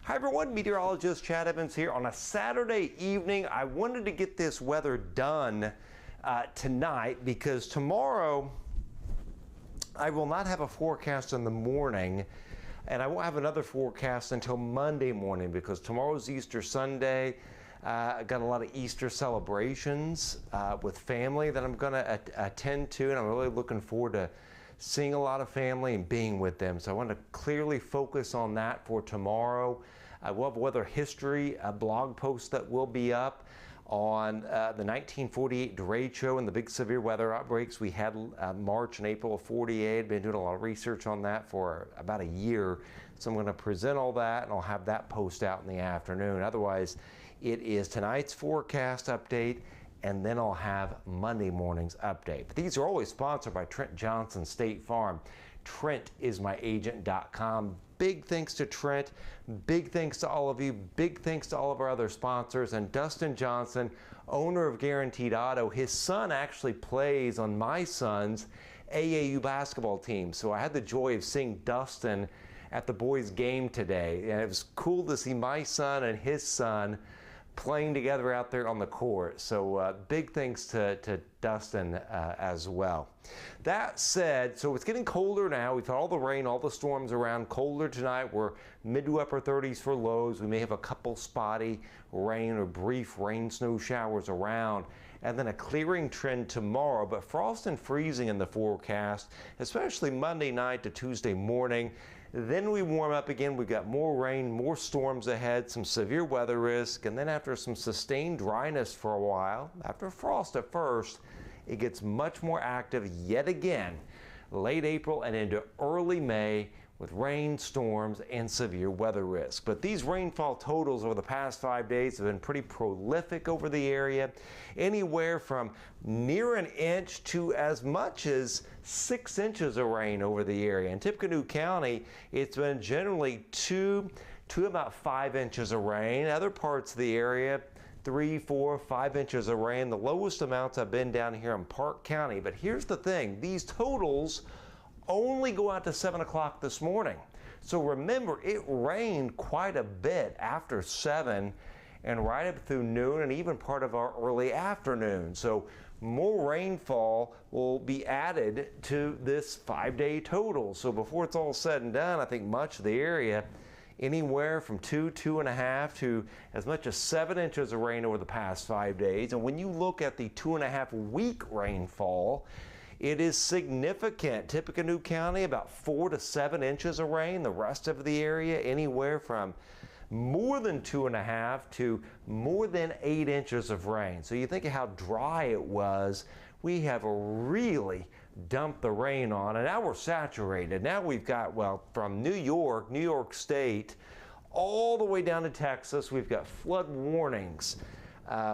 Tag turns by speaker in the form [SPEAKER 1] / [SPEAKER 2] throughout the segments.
[SPEAKER 1] Hi everyone, meteorologist Chad Evans here on a Saturday evening. I wanted to get this weather done tonight because tomorrow I will not have a forecast in the morning, and I won't have another forecast until Monday morning because tomorrow's Easter Sunday. I got a lot of Easter celebrations with family that I'm going to attend to, and I'm really looking forward to seeing a lot of family and being with them. So I want to clearly focus on that for tomorrow. I will have weather history, a blog post that will be up on the 1948 derecho and the big severe weather outbreaks we had March and April of 48. Been doing a lot of research on that for about a year. So I'm going to present all that, and I'll have that post out in the afternoon. Otherwise, it is tonight's forecast update, and then I'll have Monday morning's update. But these are always sponsored by Trent Johnson State Farm. TrentIsMyAgent.com. Big thanks to Trent. Big thanks to all of you. Big thanks to all of our other sponsors. And Dustin Johnson, owner of Guaranteed Auto. His son actually plays on my son's AAU basketball team. So I had the joy of seeing Dustin at the boys' game today. And it was cool to see my son and his son playing together out there on the court. So big thanks to Dustin as well. That said, so it's getting colder now. We've had all the rain, all the storms around. Colder tonight. We're mid to upper 30s for lows. We may have a couple spotty rain or brief rain snow showers around, and then a clearing trend tomorrow, but frost and freezing in the forecast, especially Monday night to Tuesday morning. Then we warm up again. We've got more rain, more storms ahead, some severe weather risk, and then after some sustained dryness for a while, after frost at first, it gets much more active yet again late April and into early May with rain, storms, and severe weather risk. But these rainfall totals over the past 5 days have been pretty prolific over the area, anywhere from near an inch to as much as 6 inches of rain over the area. In Tippecanoe County, it's been generally 2 to about 5 inches of rain. Other parts of the area, 3, 4, 5 inches of rain. The lowest amounts have been down here in Park County. But here's the thing, these totals only go out to 7 o'clock this morning. So remember, it rained quite a bit after 7 and right up through noon and even part of our early afternoon. So more rainfall will be added to this 5-day total. So before it's all said and done, I think much of the area, anywhere from 2, 2.5 to as much as 7 inches of rain over the past 5 days. And when you look at the 2.5-week rainfall, it is significant. Tippecanoe County, about 4 to 7 inches of rain. The rest of the area, anywhere from more than 2.5 to more than 8 inches of rain. So you think of how dry it was. We have really dumped the rain on, and now we're saturated. Now we've got, well, from New York State, all the way down to Texas, we've got flood warnings.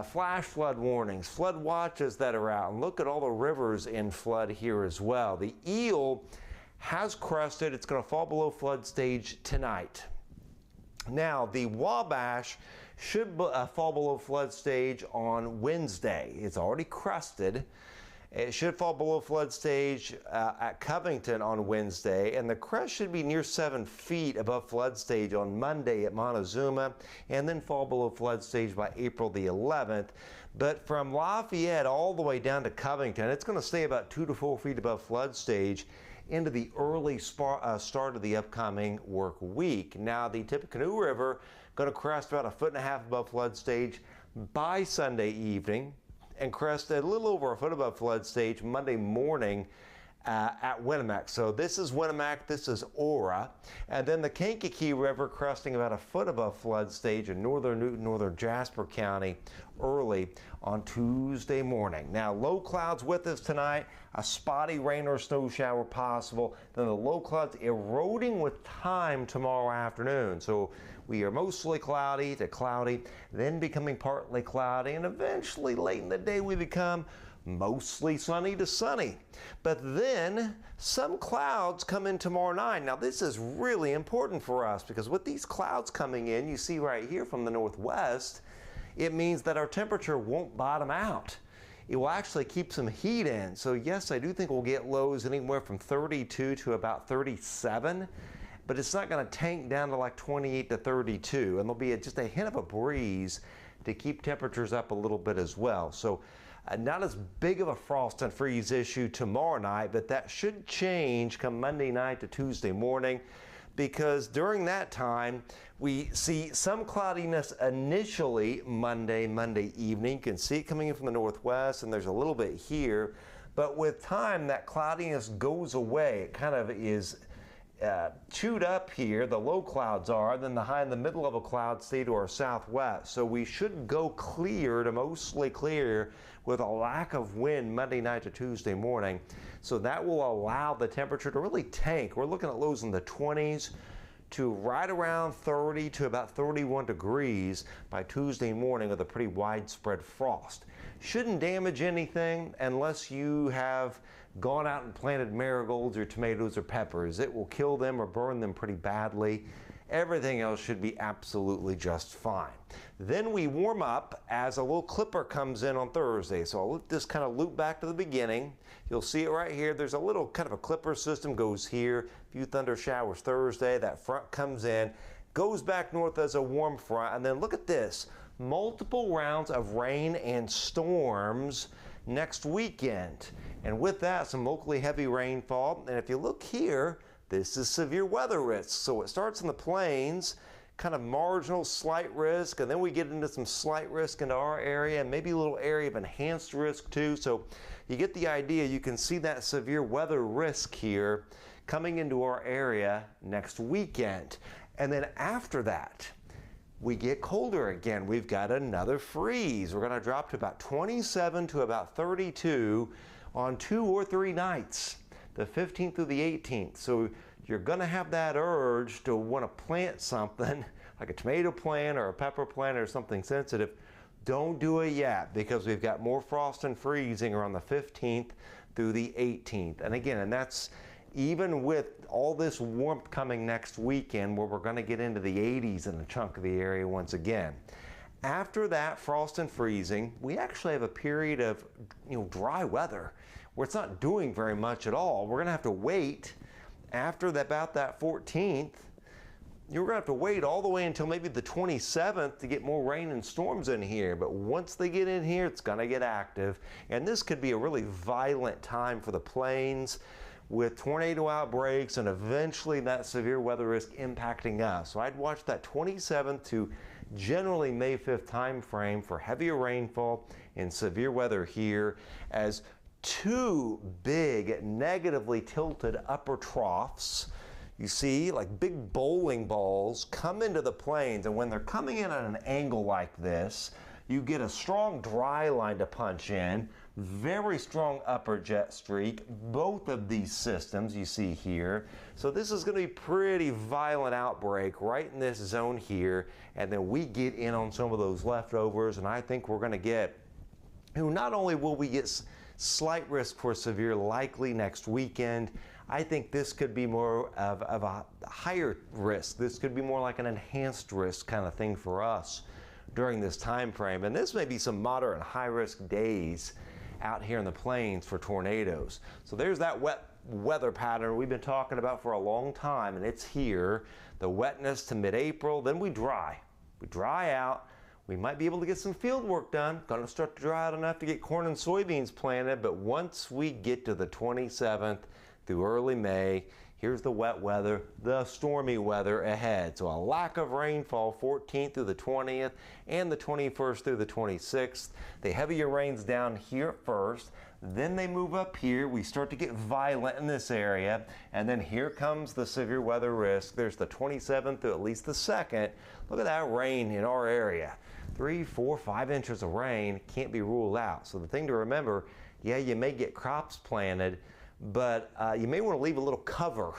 [SPEAKER 1] Flash flood warnings, flood watches that are out, and look at all the rivers in flood here as well. The Eel has crested. It's going to fall below flood stage tonight. Now, the Wabash should fall below flood stage on Wednesday. It's already crested. It should fall below flood stage at Covington on Wednesday, and the crest should be near 7 feet above flood stage on Monday at Montezuma, and then fall below flood stage by April the 11th. But from Lafayette all the way down to Covington, it's going to stay about 2 to 4 feet above flood stage into the early start of the upcoming work week. Now, the Tippecanoe River going to crest about 1.5 feet above flood stage by Sunday evening, and crest a little over 1 foot above flood stage Monday morning at Winnemac. So this is Winnemac, this is Aura. And then the Kankakee River cresting about 1 foot above flood stage in northern Newton, northern Jasper County early on Tuesday morning. Now, low clouds with us tonight, a spotty rain or snow shower possible. Then the low clouds eroding with time tomorrow afternoon. So we are mostly cloudy to cloudy, then becoming partly cloudy, and eventually late in the day we become mostly sunny to sunny. But then some clouds come in tomorrow night. Now this is really important for us because with these clouds coming in, you see right here from the northwest, it means that our temperature won't bottom out. It will actually keep some heat in. So yes, I do think we'll get lows anywhere from 32 to about 37. but it's not going to tank down to like 28 to 32, and there'll be just a hint of a breeze to keep temperatures up a little bit as well. So not as big of a frost and freeze issue tomorrow night, but that should change come Monday night to Tuesday morning, because during that time we see some cloudiness initially Monday evening. You can see it coming in from the northwest, and there's a little bit here, but with time that cloudiness goes away. It kind of is chewed up here, the low clouds are, then the high and the mid-level clouds stay to our southwest. So we should go clear to mostly clear with a lack of wind Monday night to Tuesday morning. So that will allow the temperature to really tank. We're looking at lows in the 20s to right around 30 to about 31 degrees by Tuesday morning with a pretty widespread frost. Shouldn't damage anything unless you have gone out and planted marigolds or tomatoes or peppers. It will kill them or burn them pretty badly. Everything else should be absolutely just fine. Then we warm up as a little clipper comes in on Thursday. So I'll just kind of loop back to the beginning. You'll see it right here. There's a little kind of a clipper system goes here. A few thunder showers Thursday. That front comes in, goes back north as a warm front, and then look at this. Multiple rounds of rain and storms next weekend. And with that, some locally heavy rainfall. And if you look here, this is severe weather risk. So it starts in the plains, kind of marginal slight risk, and then we get into some slight risk into our area, and maybe a little area of enhanced risk too. So you get the idea. You can see that severe weather risk here coming into our area next weekend. And then after that, we get colder again. We've got another freeze. We're going to drop to about 27 to about 32 on 2 or 3 nights, the 15th through the 18th. So you're going to have that urge to want to plant something like a tomato plant or a pepper plant or something sensitive. Don't do it yet, because we've got more frost and freezing around the 15th through the 18th. And again, and that's even with all this warmth coming next weekend, where we're going to get into the 80s in a chunk of the area once again. After that frost and freezing, we actually have a period of dry weather where it's not doing very much at all. We're going to have to wait after about that 14th. You're going to have to wait all the way until maybe the 27th to get more rain and storms in here. But once they get in here, it's going to get active. And this could be a really violent time for the plains, with tornado outbreaks and eventually that severe weather risk impacting us. So I'd watch that 27th to generally May 5th time frame for heavier rainfall and severe weather here, as 2 big negatively tilted upper troughs, you see, like big bowling balls, come into the plains. And when they're coming in at an angle like this, you get a strong dry line to punch in, very strong upper jet streak, both of these systems you see here. So this is going to be pretty violent outbreak right in this zone here, and then we get in on some of those leftovers, and I think we're going to get, not only will we get slight risk for severe likely next weekend, I think this could be more of a higher risk. This could be more like an enhanced risk kind of thing for us during this time frame. And this may be some moderate and high risk days out here in the plains for tornadoes. So there's that wet weather pattern we've been talking about for a long time, and it's here. The wetness to mid-April, then we dry. We dry out. We might be able to get some field work done. Going to start to dry out enough to get corn and soybeans planted, but once we get to the 27th through early May, here's the wet weather, the stormy weather ahead. So a lack of rainfall 14th through the 20th and the 21st through the 26th. The heavier rains down here first, then they move up here. We start to get violent in this area, and then here comes the severe weather risk. There's the 27th through at least the 2nd. Look at that rain in our area. 3, 4, 5 inches of rain can't be ruled out. So the thing to remember, yeah, you may get crops planted, but you may want to leave a little cover,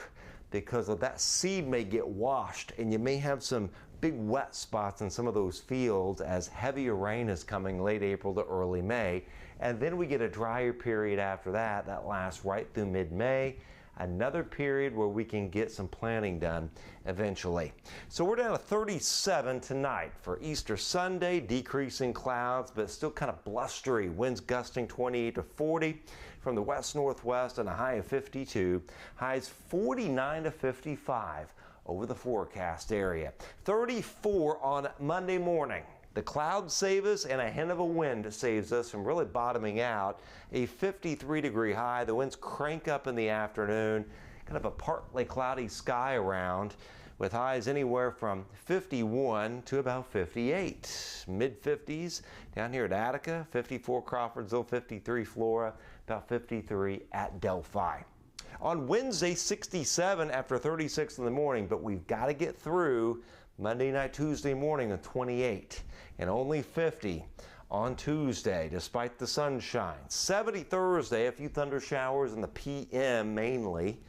[SPEAKER 1] because of that seed may get washed, and you may have some big wet spots in some of those fields as heavier rain is coming late April to early May. And then we get a drier period after that that lasts right through mid-May. Another period where we can get some planting done eventually. So we're down to 37 tonight for Easter Sunday, decreasing clouds, but still kind of blustery. Winds gusting 28 to 40 from the west-northwest, and a high of 52. Highs 49 to 55 over the forecast area. 34 on Monday morning. The clouds save us and a hint of a wind saves us from really bottoming out. A 53-degree high. The winds crank up in the afternoon. Kind of a partly cloudy sky around with highs anywhere from 51 to about 58. Mid-50s down here at Attica, 54 Crawfordsville, 53 Flora, about 53 at Delphi. On Wednesday, 67 after 36 in the morning, but we've got to get through Monday night, Tuesday morning at 28 and only 50 on Tuesday despite the sunshine. 70 Thursday, a few thunder showers in the PM mainly.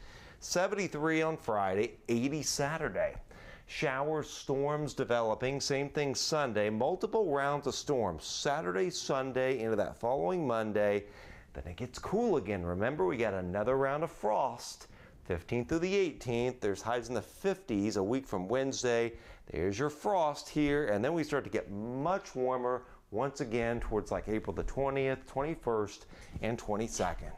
[SPEAKER 1] 73 on Friday, 80 Saturday. Showers, storms developing, same thing Sunday. Multiple rounds of storms Saturday, Sunday into that following Monday. Then it gets cool again. Remember, we got another round of frost. 15th through the 18th, there's highs in the 50s a week from Wednesday. There's your frost here, and then we start to get much warmer once again towards like April the 20th, 21st, and 22nd.